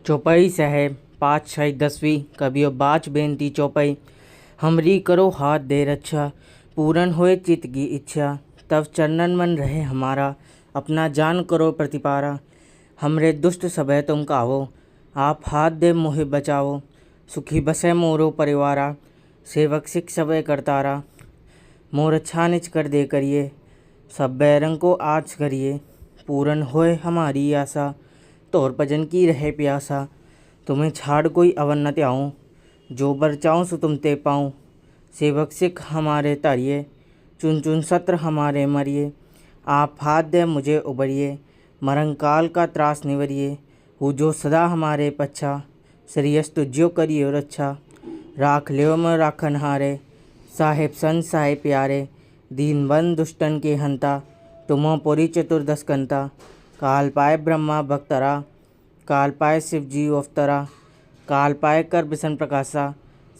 चौपाई साहेब 5/6/10वीं कबियो बाच बेनती चौपाई। हमरी करो हाथ दे रक्षा, पूरन होए चित की इच्छा। तब चरणन मन रहे हमारा, अपना जान करो प्रतिपारा। हमरे दुष्ट सबे तुम कावो, आप हाथ दे मोहे बचाओ। सुखी बसे मोरो परिवारा, सेवक सिख सबे करतारा। मोर अच्छा निच कर दे करिए, सब बैरंग को आज करिए। पूरन होए हमारी आशा, तोर भजन की रहे प्यासा। तुम्हें छाड़ कोई अवन न त्याऊँ, जो बर चाऊँ सो तुम ते पाऊँ। सेवक सिख हमारे तारिये, चुन चुन सत्र हमारे मरिए। आप हाथ दे मुझे उबरिए, मरंकाल का त्रास निवरिए। हूँ जो सदा हमारे पच्छा, श्रीयस तुझ्यो करियो रक्षा। राख लियो मैं राखन हारे, साहेब संत साहेब प्यारे। दीन बंद दुष्टन के हंता, तुमो पुरी चतुर्दश कंता। काल पाए ब्रह्मा भक्तरा, काल पाए शिव जी अवतरा। काल पाए कर बिसन प्रकाशा,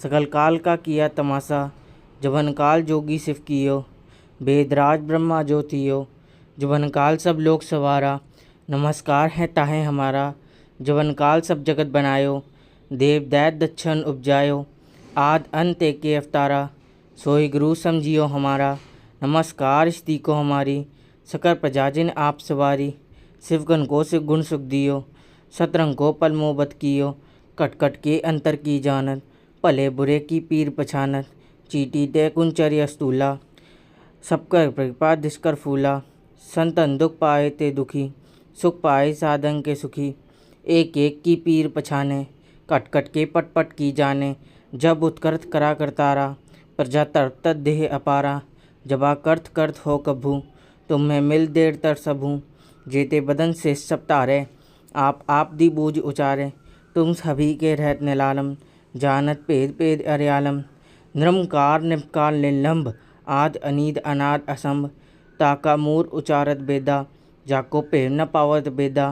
सकल काल का किया तमाशा। जबन काल जोगी शिव कियो, वेदराज ब्रह्मा ज्योतियो। जबन काल सब लोक सवारा, नमस्कार है ताहे हमारा। जबन काल सब जगत बनायो, देव दैत दक्षिण उपजायो। आद अंत के अवतारा, सोई गुरु समझियो हमारा। नमस्कार स्ती को हमारी, सकल प्रजाजिन आप सवारी। शिवगन को शिव गुण सुख दियो, शतरंग को पल मोहब्बत कियो। कट कट के अंतर की जानत, भले बुरे की पीर पछानत। चीटी ते कुंचर्य स्तूला, सबकर कृपा दिशकर फूला। संतन दुख पाए ते दुखी, सुख पाए साधन के सुखी। एक एक की पीर पछाने, कट कट के पट पट की जाने। जब उत्कर्थ करा करतारा, प्रजा तड़प तद देह अपारा। जबा कर्थ कर्थ हो कभू, तुम्हें मिल देर तर सबू। जेते बदन से सब तारे, आप दी बूझ उचारे। तुम सभी के रहत निलालम, जानत पेद पेद अर्यालम। निरंकार निपकाल निलंब, आद अनीद अनाद असंभ। ताका मूर उचारत बेदा, जाको पेर न पावत बेदा।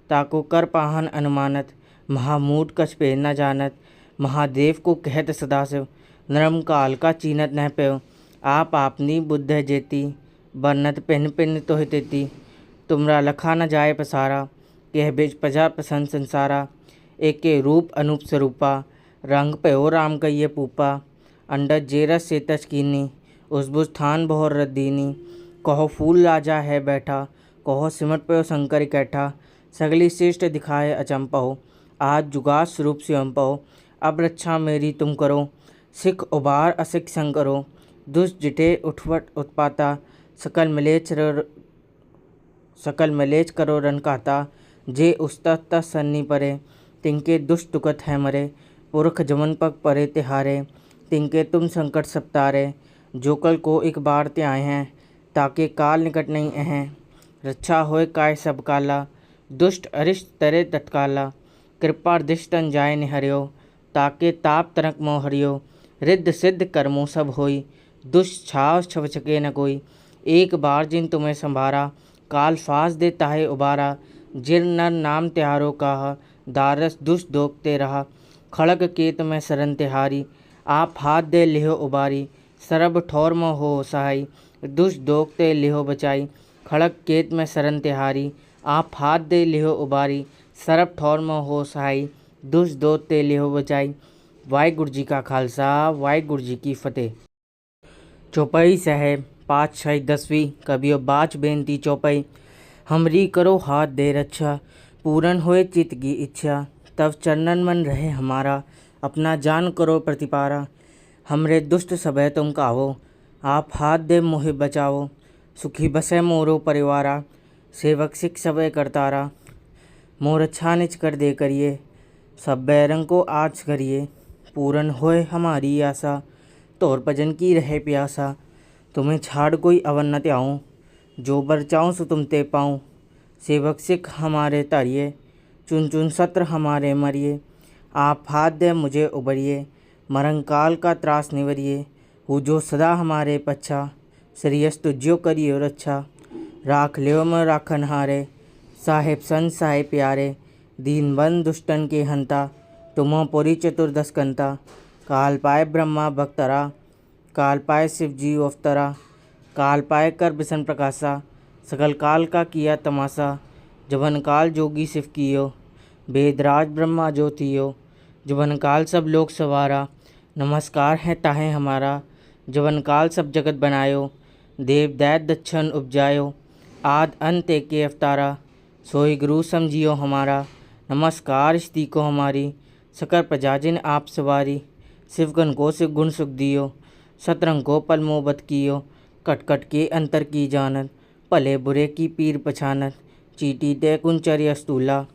ताको कर पाहन अनुमानत, महामूड कछ पेर न जानत। महादेव को कहत सदाशिव, निरंकाल का चीनत न प्यो। आप आपनी बुद्ध जेती, बरनत पिन पिन तोह तेती। तुमरा लखा न जाए पसारा, यह बेच प्रजा प्रसन्न संसारा। एक के रूप अनूप स्वरूपा, रंग पयो राम कहिए पूपा। अंडज जेरस से तच कीनी, उसबुज थान बहुर रद्दीनी। कहो फूल राजा है बैठा, कहो सिमट पयो शंकर इकट्ठा। सगली श्रेष्ठ दिखाए अचंपहो, आज जुगात स्वरूप स्वयं पहो। अब रक्षा मेरी तुम करो, सिख उबार असिख संग करो। दुष्ट जिटे उठवट उत्पाता, सकल मलेच करो रन कहता। जे उस्तत सन्नी परे, तिनके दुष्ट दुखत है मरे। पुरख जमन पग परे तिहारे, तिनके तुम संकट सब तारे। जो कल को एक बार ते आए हैं, ताके काल निकट नहीं हैं। रक्षा होए काय सब काला, दुष्ट अरिष्ट तरे तत्काला। कृपा दिष्टन जाय निहर्यो, ताके ताप तनक मोह हरियो। रिद्ध सिद्ध कर्मों सब होई, दुष्ट छाव छव सके न कोई। एक बार जिन तुम्हें संभारा, काल फास दे ताहे उबारा। जिर नर नाम त्यारो काहा, दारस दुष्ट दोखते रहा। खड़ग केत में सरन तिहारी, आप हाथ दे लिहो उबारी। सरब ठौर में हो सहाई, दुष्ट दोखते लिहो बचाई। खड़ग केत में सरन तिहारी, आप हाथ दे लिहो उबारी। सरब ठौर में हो सहाई, दुष्ट दोखते लिहो बचाई। वाहिगुरु जी का खालसा, वाहिगुरु जी की फतेह। चौपाई साहेब 5/6/10वीं कबियो बाच बेनती चौपाई। हमरी करो हाथ दे रक्षा, पूरन होए चित की इच्छा। तब चरणन मन रहे हमारा, अपना जान करो प्रतिपारा। हमरे दुष्ट सबे तुम कावो, आप हाथ दे मोहे बचाओ। सुखी बसे मोरो परिवारा, सेवक सिख सबे करतारा। मोर अच्छा निच कर दे करिए, सब बैरंग को आज करिए। पूरन होए हमारी आशा, तोर भजन की रहे प्यासा। तुम्हें छाड़ कोई अवन न त्याऊँ, जो बर चाऊँ सो तुम ते पाऊँ। सेवक सिख हमारे तारिये, चुन चुन सत्र हमारे मरिए। आप हाथ दे मुझे उबरिए, मरंकाल का त्रास निवरिए। हूँ जो सदा हमारे पच्छा, श्रीयस तुझ्यो करियो रक्षा। राख लियो मैं राखन हारे, साहेब संत साहेब प्यारे। दीन बंद दुष्टन के हंता, तुमो पुरी चतुर्दश कंता। काल पाए ब्रह्मा भक्तरा, काल पाए शिव जी अवतरा। काल पाए कर बिसन प्रकाशा, सकल काल का किया तमाशा। जबन काल जोगी शिव कियो, वेदराज ब्रह्मा ज्योतियो, जुबन काल सब लोक सवारा। नमस्कार है ताहे हमारा, जुबन काल सब जगत बनायो। देव दैत दच्छन उपजायो, आद अंत एके अवतारा। सोई गुरु समझियो हमारा, नमस्कार स्ती को हमारी। सकल प्रजा जिन आप सवारी, शिवगन को शिव गुण सुख दियो। शतरंग को पल मोहब्बत कियो, कट कट के अंतर की जानत। भले बुरे की पीर पछानत, चीटी ते कुंचर्य स्तूला।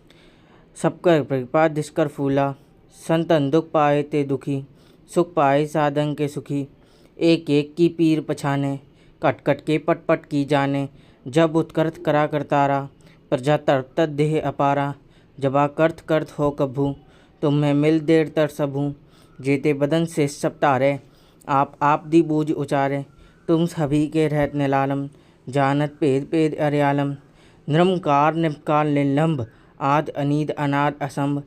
सबकर कृपा दिशकर फूला, संतन दुख पाए ते दुखी। सुख पाए साधन के सुखी, एक एक की पीर पछाने। कट कट के पट पट की जाने, जब उत्कर्थ करा करतारा। प्रजा तर्प तद देह अपारा, जबा कर्थ कर्थ हो कभू। तुम्हें मिल देर तर सबू, जेते बदन से सब तारे। आप दी बूझ उचारे, तुम सभी के रहत निलालम। जानत पेद पेद अर्यालम, निरंकार निपकार निलंब। आद अनीद अनाद असंभ,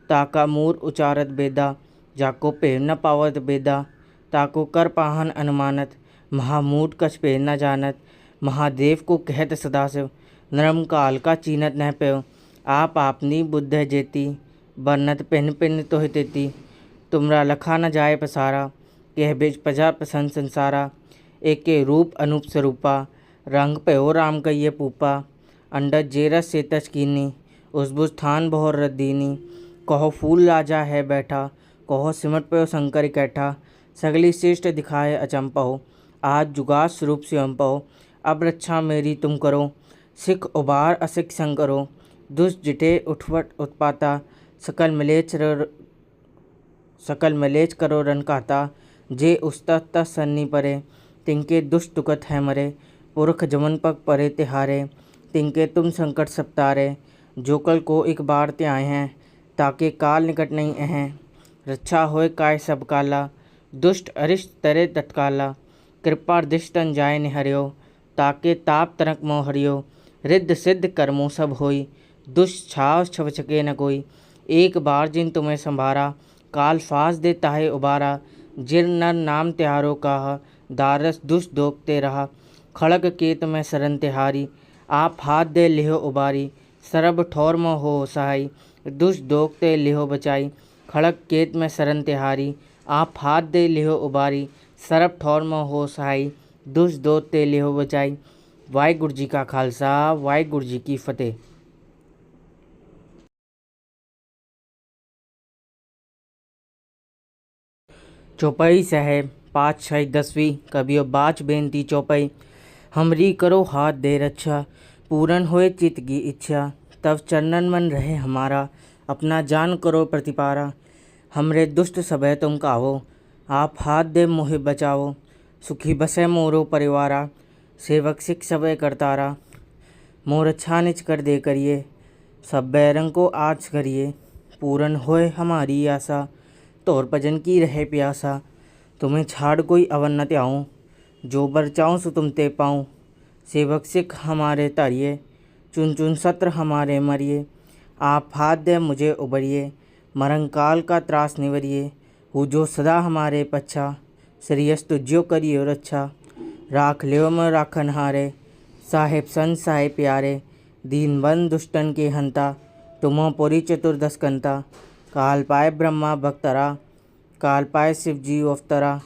ताका मूर उचारत बेदा। जाको पेर न पावत बेदा, ताको कर पाहन अनुमानत। महामूट कछ पेर न जानत, महादेव को कहत सदाशिव। नरम काल का चीनत न प्यो, आप आपनी बुद्ध जेती। बरनत पिन पिन तोहि तेती, तुमरा लखा न जाए पसारा। कह बेच प्रजा प्रसन्न संसारा, एके रूप अनूप स्वरूपा। रंग पयो राम कहिए पूपा, अंडज जेरस से तच कीनी। उसबुज थान बहुर रदीनी, कहो फूल राजा है बैठा। कहो सिमट पयो शंकर इकट्ठा, सगली श्रेष्ठ दिखाए अचंपहो। आज जुगात स्वरूप स्वयं पहो, अब रक्षा मेरी तुम करो। सिख उबार असिख संग करो, दुष्ट जिटे उठवट उत्पाता। सकल मलेच करो रन कहता, जे उस्ता तस सन्नी परे। तिनके दुष्ट दुखत है मरे, पुरख जमन पग परे तिहारे। तिनके तुम संकट सब तारे, जो कल को एक बार ते आए हैं। ताके काल निकट नहीं हैं, रक्षा होए काय सब काला। दुष्ट अरिष्ट तरे तत्काला, कृपा दिष्टन जाय निहर्यो। ताके ताप तनक मोह हरियो, रिद्ध सिद्ध कर्मों सब होई। दुष्ट छाव छव छके न कोई, एक बार जिन तुम्हें संभारा। काल फास दे ताहे उबारा, जिर नर नाम त्यारो काहा। दारस दुष्ट दोखते रहा, खड़ग केत में सरन तिहारी। आप हाथ दे लिहो उबारी, सरब ठौर में हो सहाई। दुष्ट दोखते लिहो बचाई, खड़ग केत में सरन तिहारी। आप हाथ दे लिहो उबारी, सरब ठौर में हो सहाई। दुष्ट दोखते लिहो बचाई। वाहिगुरु जी का खालसा, वाहिगुरु जी की फतेह। चौपाई साहेब पाँच छः दसवीं कबियो बाच बेनती चौपाई। हमरी करो हाथ दे रक्षा, पूरन होए चित्त की इच्छा। तब चरणन मन रहे हमारा, अपना जान करो प्रतिपारा। हमरे दुष्ट सबे तुम कावो, आप हाथ दे मोहे बचाओ। सुखी बसे मोरो परिवारा, सेवक सिख सबे करतारा। मोर अच्छा निच कर दे करिए, सब बैरंग को आज करिए। पूरन होए हमारी आशा, तोर भजन की रहे प्यासा। तुम्हें छाड़ कोई अवन न त्याऊँ, जो बर चाऊँ सो तुम ते पाऊँ। सेवक सिख हमारे तारिये, चुन चुन सत्र हमारे मरिए। आप हाथ दे मुझे उबरिए, मरंकाल का त्रास निवरिए। हु जो सदा हमारे पच्छा, श्रेयस तुझ्यो करियो रक्षा। राख लियो मैं राखन हारे, साहेब संत साहेब प्यारे। दीन बंद दुष्टन के हंता, तुमो पुरी चतुर्दश कंता। काल पाए ब्रह्मा भक्तरा, काल पाए शिव जी अवतरा।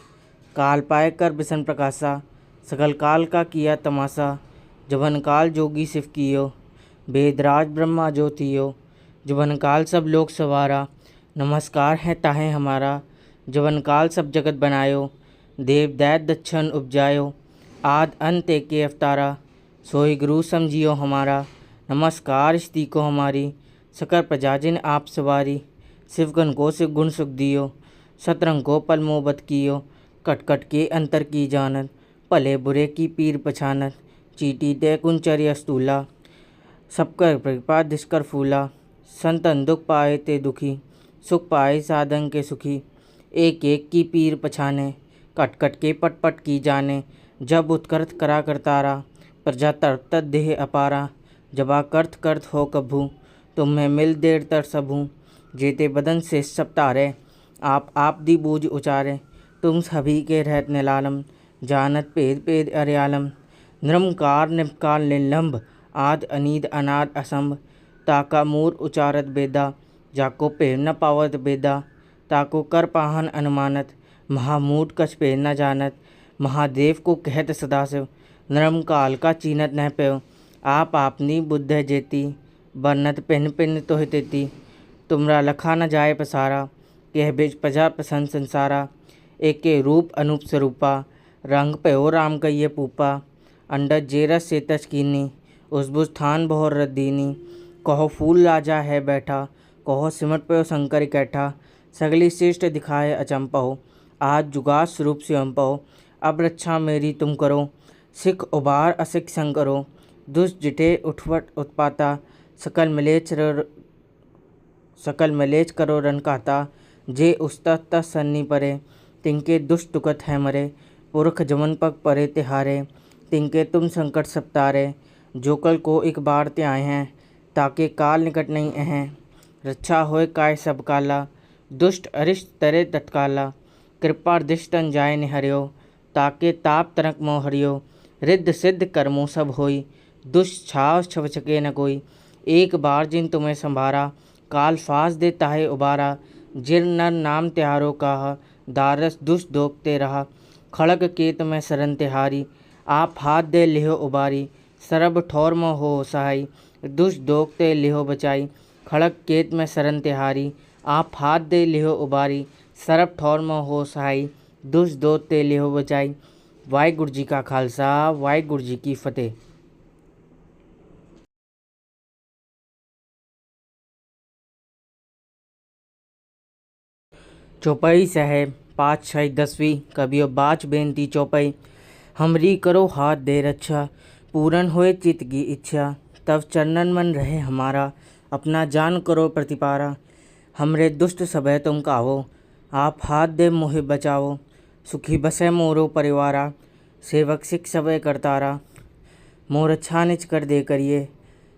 काल पाए कर बिसन प्रकाशा, सकल काल का किया तमाशा। जुबन काल जोगी शिव कियो, वेदराज ब्रह्मा ज्योतियो। जुबन काल सब लोक सवारा, नमस्कार है ताहे हमारा। जुबन काल सब जगत बनायो, देव दैत दच्छन उपजायो। आद अंत एके अवतारा, सोई गुरु समझियो हमारा। नमस्कार स्ती को हमारी, सकल प्रजा जिन आप सवारी। शिवगन को शिव गुण सुख दियो, शतरंग को पल मोहब्बत कियो। कट कट के अंतर की जानत, भले बुरे की पीर पछानत। चीटी ते कुंचर्य स्तूला, सबकर कृपा दिशकर फूला। संतन दुख पाए ते दुखी, सुख पाए साधन के सुखी। एक एक की पीर पछाने, कट कट के पट पट की जाने। जब उत्कर्थ करा करतारा, प्रजा तर्प तद देह अपारा। जबा कर्थ कर्थ हो कभू, तुम्हें मिल देर तर सबू। जेते बदन से सब तारे, आप दी बूझ उचारे। तुम सभी के रहत निलालम, जानत पेद पेद अर्यालम। निरंकार निपकार निलंब, आद अनीद अनाद असंभ। ताका मूर उचारत बेदा, जाको पेर न पावत बेदा, ताको कर पाहन अनुमानत, महामूड कछ पेर न जानत, महादेव को कहत सदाशिव, नरम काल का चीनत न प्यो, आप आपनी बुद्ध है जेती, बरनत पिन पिन तो तेती, तुमरा लखा न जाए पसारा, कह बेज प्रजा प्रसन्न संसारा, एक के रूप अनूप स्वरूपा, रंग पयो राम कहिए पूपा, अंडज जेरस से तच कीनी, उसबुज थान बहुर रद्दीनी, कहो फूल राजा है बैठा, कहो सिमट पयो शंकर इकट्ठा, सगली श्रेष्ठ दिखाए अचंपहो, आज जुगात स्वरूप से अम्पहो, अब रक्षा मेरी तुम करो, सिख उबार असिख संग करो, दुष्ट जिटे उठवट उत्पाता, सकल मलेच करो रन कहता, जे उस्तत सन्नी परे, तिनके दुष्ट दुखत है मरे, पुरख जमन पग परे तिहारे, तिनके तुम संकट सप्तारे, जो कल को एक बार ते आए हैं, ताके काल निकट नहीं हैं, रक्षा होए काय सब काला, दुष्ट अरिष्ट तरे तत्काला, कृपा दिष्टन जाय निहर्यो, ताके ताप तनक मोह हरियो, रिद्ध सिद्ध कर्मों सब होई, दुष्ट छाव छव छके न कोई, एक बार जिन तुम्हें संभारा, काल फास दे ताहे उबारा, जिर नर नाम त्यारो काहा, दारस दुष्ट दोखते रहा, खड़ग केत में सरन तिहारी, आप हाथ दे लिहो उबारी, सरब ठौर में हो सहाई, दुष्ट दोखते लिहो बचाई, खड़ग केत में सरन तिहारी, आप हाथ दे लिहो उबारी, सरब ठौर में हो सहाई, दुष्ट दोखते लिहो बचाई। वाहिगुरू जी का खालसा, वाहिगुरू जी की फतेह। चौपाई साहेब पाँच छः दसवीं कबियो बाच बेनती चौपाई, हमरी करो हाथ दे रक्षा, पूरन होए चित्त की इच्छा, तब चरणन मन रहे हमारा, अपना जान करो प्रतिपारा, हमरे दुष्ट सबह तुम काहो, आप हाथ दे मोहे बचाओ, सुखी बसे मोरो परिवारा, सेवक सिख सबह करतारा, मोर अच्छा निच कर दे करिए,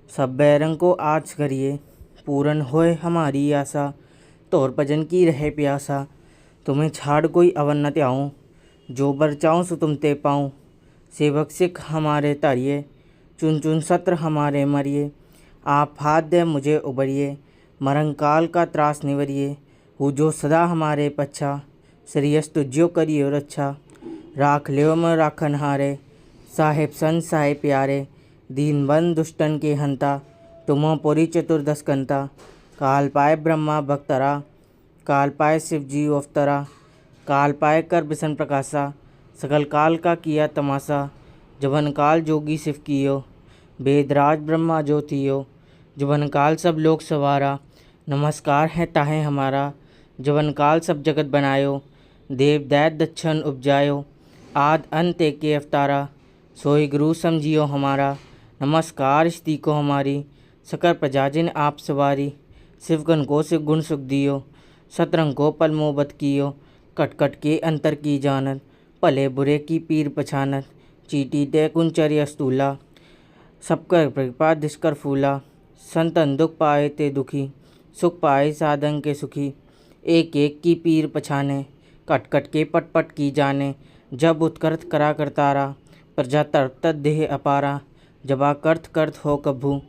सब बैरंग को आज करिए, पूरन होए हमारी आशा, तोर भजन की रहे प्यासा, तुम्हें छाड़ कोई अवन न त्याऊँ, जो बर चाऊँ सो तुम ते पाऊँ, सेवक सिख हमारे तारिये, चुन चुन सत्र हमारे मरिए, आप हाथ दे मुझे उबरिए, मरंकाल का त्रास निवरिए, हु जो सदा हमारे पच्छा, श्रेयस तुझ्यो करियो रक्षा, राख लियो मैं राखन हारे, साहेब संत साहेब प्यारे, दीन बंद दुष्टन के हंता, तुमो पुरी चतुर्दश कंता, काल पाए ब्रह्मा भक्तरा, काल पाए शिव जी अवतरा, काल पाए कर बिसन प्रकाशा, सकल काल का किया तमाशा, जबन काल जोगी शिव कियो, वेदराज ब्रह्मा ज्योतियो, जबन काल सब लोग सवारा, नमस्कार है ताहे हमारा, जबन काल सब जगत बनायो, देव दैत दच्छन उपजायो, आद अंत एक के अवतारा, सोई गुरु समझियो हमारा, नमस्कार स्ती को हमारी, सकल प्रजाजिन आप सवारी, शिवगन को शिव गुण सुख दियो, शतरंग को पल मोहब्बत कियो, कट कट के अंतर की जानत, भले बुरे की पीर पछानत, चीटी ते कुंचरी अस्तूला, सबकर कृपा दिशकर फूला, संतन दुख पाए ते दुखी, सुख पाए साधन के सुखी, एक एक की पीर पछाने, कट कट के पट पट की जाने, जब उत्कर्थ करा करतारा, प्रजा तरत तद देह अपारा, जबा कर्थ कर्थ हो कभू,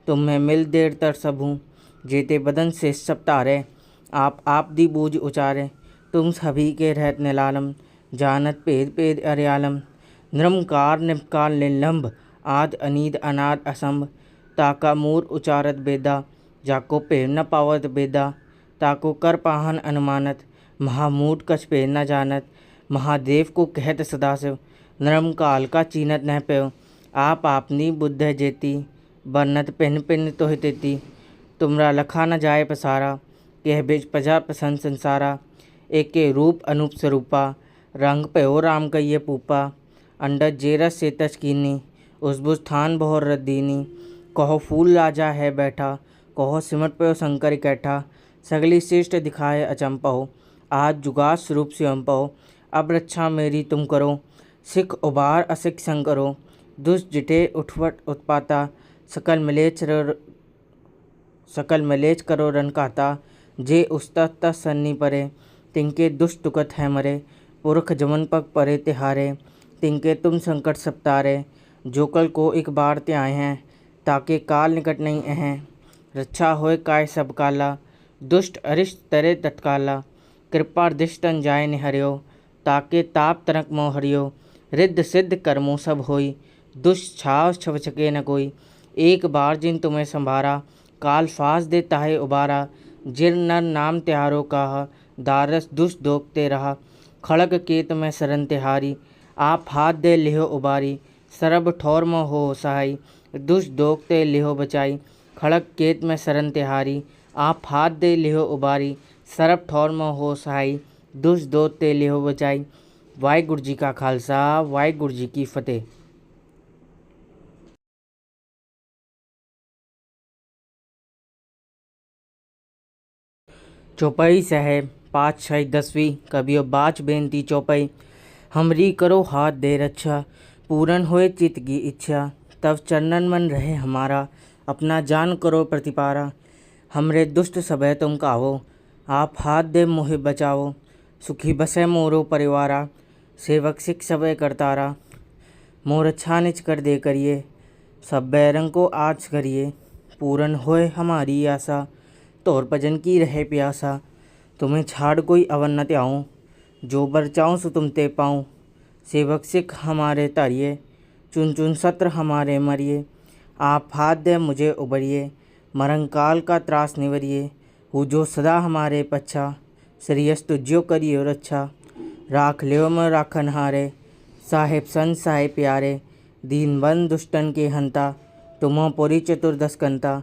तुम्हें मिल देर तर सबू, जेते बदन से सब तारे, आप दी बूझ उचारे, तुम सभी के रहत निलालम, जानत पेद पेद अर्यालम, निरंकार निपकार निलंब, आद अनीद अनाद असंभ, ताका मूर उचारत बेदा, जाको पेर न पावत बेदा, ताको कर पाहन अनुमानत, महामूड कछ पेर न जानत, महादेव को कहत सदाशिव, नरम काल का चीनत न प्यो, आप आपनी बुद्ध है जेती, बरनत पिन पिन तो तेती, तुमरा लखा न जाए पसारा, कह बेज प्रजा प्रसन्न संसारा, एक के रूप अनूप स्वरूपा, रंग पयो राम कहिए पूपा, अंडज जेरस से तच कीनी, उसबुज थान बहुर रद्दीनी, कहो फूल राजा है बैठा, कहो सिमट पयो शंकर इकट्ठा, सगली श्रेष्ठ दिखाए अचंपहो, आज जुगात स्वरूप से अम्पहो, अब रक्षा मेरी तुम करो, सिख उबार असिख संग करो, दुष्ट जिटे उठवट उत्पाता, सकल मलेच करो रन कहता, जे उस्तत सन्नी परे, तिनके दुष्ट दुखत है मरे, पुरख जमन पग परे तिहारे, तिनके तुम संकट सप्तारे, जो कल को एक बार ते आए हैं, ताके काल निकट नहीं हैं, रक्षा होए काय सब काला, दुष्ट अरिष्ट तरे तत्काला, कृपा दृष्टन जाय निहर्यो, ताके ताप तनक मोह हरियो, रिद्ध सिद्ध कर्मों सब होई, दुष्छाव छव छके न कोई। एक बार जिन तुम्हें संभारा, काल फास दे ताहे उबारा, जिर नर नाम त्यारो काहा, दारस दुष्ट दोखते रहा। खड़ग केत में सरन तिहारी, आप हाथ दे लिहो उबारी, सरब ठौर में हो सहाई, दुष्ट दोखते लिहो बचाई। खड़ग केत में सरन तिहारी, आप हाथ दे लिहो उबारी, सरब ठौर में हो सहाई, दुष्ट दोखते लिहो बचाई। वाहिगुरू जी का खालसा, वाहिगुरू जी की फतेह। चौपाई साहेब पातशाही 10वीं कबियो बाच बेनती चौपाई। हमरी करो हाथ दे रक्षा, पूरन होए चित की इच्छा, तब चरणन मन रहे हमारा, अपना जान करो प्रतिपारा। हमरे दुष्ट सबे तुम कावो, आप हाथ दे मोहे बचाओ, सुखी बसे मोरो परिवारा, सेवक सिख सबे करतारा। मोर अच्छा निच कर दे करिए, सब बैरंग को आज करिए, पूरन होए हमारी आशा, तोर भजन की रहे प्यासा। तुम्हें छाड़ कोई अवन न त्याऊँ, जो बर चाऊँ सो तुम ते पाऊँ। सेवक सिख हमारे तारिये, चुन चुन सत्र हमारे मरिए। आप हाथ दे मुझे उबरिए, मरंकाल का त्रास निवरिए। हूँ जो सदा हमारे पच्छा, श्रीयस तुझ्यो करियो रक्षा। राख लियो मैं राखन हारे, साहेब संत साहेब प्यारे, दीन बंद दुष्टन के हंता, तुमो पुरी चतुर्दश कंता।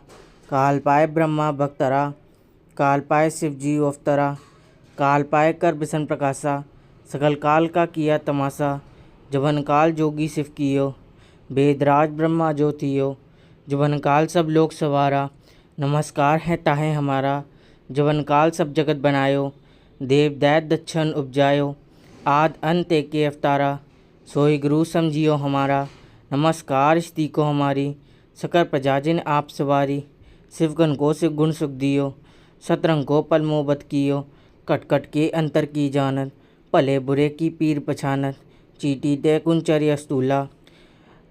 काल पाए ब्रह्मा भक्तरा, काल पाए शिव जी अवतरा, काल पाए कर बिसन प्रकाशा, सकल काल का किया तमाशा। जबन काल जोगी शिव कियो, वेदराज ब्रह्मा ज्योतियो, जबन काल सब लोक सवारा, नमस्कार है ताहे हमारा। जबन काल सब जगत बनायो, देव दैत दच्छन उपजायो, आद अंत एके अवतारा, सोई गुरु समझियो हमारा। नमस्कार स्ती को हमारी, सकल प्रजाजिन आप सवारी। शिवगन को शिव गुण सुख दियो, शतरंग को पल मोहब्बत कियो, कट कट के अंतर की जानत, भले बुरे की पीर पछानत। चीटी ते कुंचर्य स्तूला,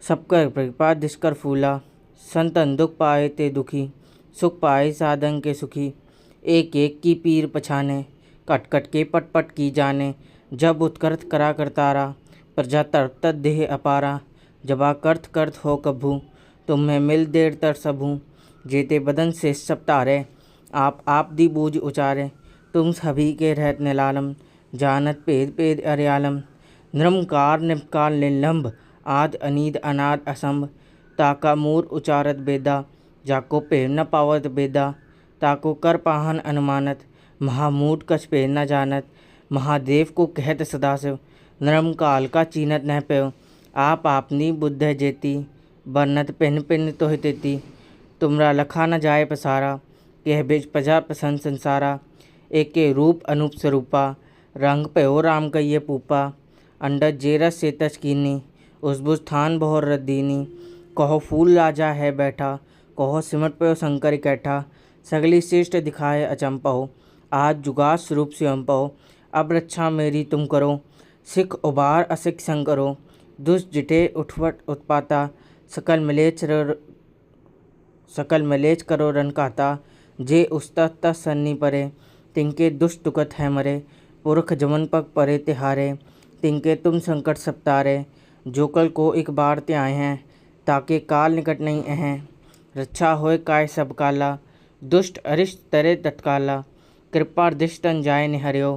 सबकर कृपा दिशकर फूला, संतन दुख पाए ते दुखी, सुख पाए साधन के सुखी। एक एक की पीर पछाने, कट कट के पट पट की जाने। जब उत्कर्थ करा करतारा, प्रजा तड़प तद देह अपारा। जबा कर्थ कर्थ हो कभू, तुम्हें मिल देर तर सबू। जेते बदन से सब तारे, आप दी बूझ उचारे। तुम सभी के रहत निलालम, जानत पेद पेद अर्यालम। निरंकार निपकाल निलंब, आद अनीद अनाद असंभ। ताका मूर उचारत बेदा, जाको पेव न पावत बेदा। ताको कर पाहन अनुमानत, महामूड कछ पेव न जानत। महादेव को कहत सदाशिव, निरंकाल का चीनत न पेव। आप आपनी बुद्ध जेती, बरनत पिन पिन तोह तेती। तुमरा लखा न जाए पसारा, कह बेज प्रजा प्रसन्न संसारा। एक के रूप अनूप स्वरूपा, रंग पयो राम कहिए पूपा। अंडज जेरस से तच कीनी, उसबुज थान बहुर रदीनी। कहो फूल राजा है बैठा, कहो सिमट पयो शंकर इकट्ठा। सगली श्रेष्ठ दिखाए अचंपहो, आज जुगास स्वरूप से अम्पहो। अब रक्षा मेरी तुम करो, सिख उबार असिख संग करो। दुष्ट जिटे उठवट उत्पाता, सकल मलेच करो रन कहता। जे उस्ता तस सन्नी परे, तिनके दुष्ट दुखत है मरे। पुरख जमन पग परे तिहारे, तिनके तुम संकट सब तारे। जो कल को एक बार ते आए हैं, ताके काल निकट नहीं अहें। रक्षा होए काय सब काला, दुष्ट अरिष्ट तरे तत्काला। कृपा दृष्टन जाय निहर्यो,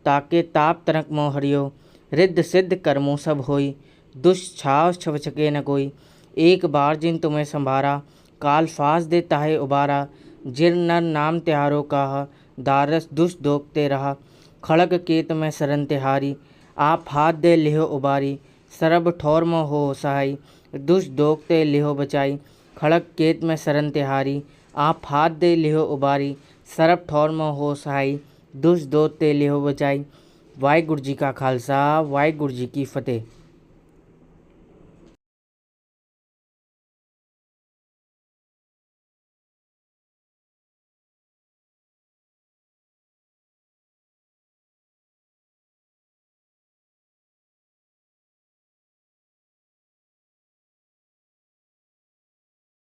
ताके ताप तनक मोह हरियो। रिद्ध सिद्ध कर्मों सब होई, दुष्छाव छव छके न कोई। एक बार जिन तुम्हें संभारा, काल फास दे ताहे उबारा। जिर नर नाम त्यारो काहा, दारस दुष्ट दोखते रहा। खड़ग केत में सरन तिहारी, आप हाथ दे लिहो उबारी। सरब ठौर में हो सहाई, दुष्ट दोखते लिहो बचाई। खड़ग केत में सरन तिहारी, आप हाथ दे लिहो उबारी। सरब ठौर में हो सहाई, दुष्ट दोखते लिहो बचाई। वाहिगुरू जी का खालसा, वाहिगुरू जी की फतेह।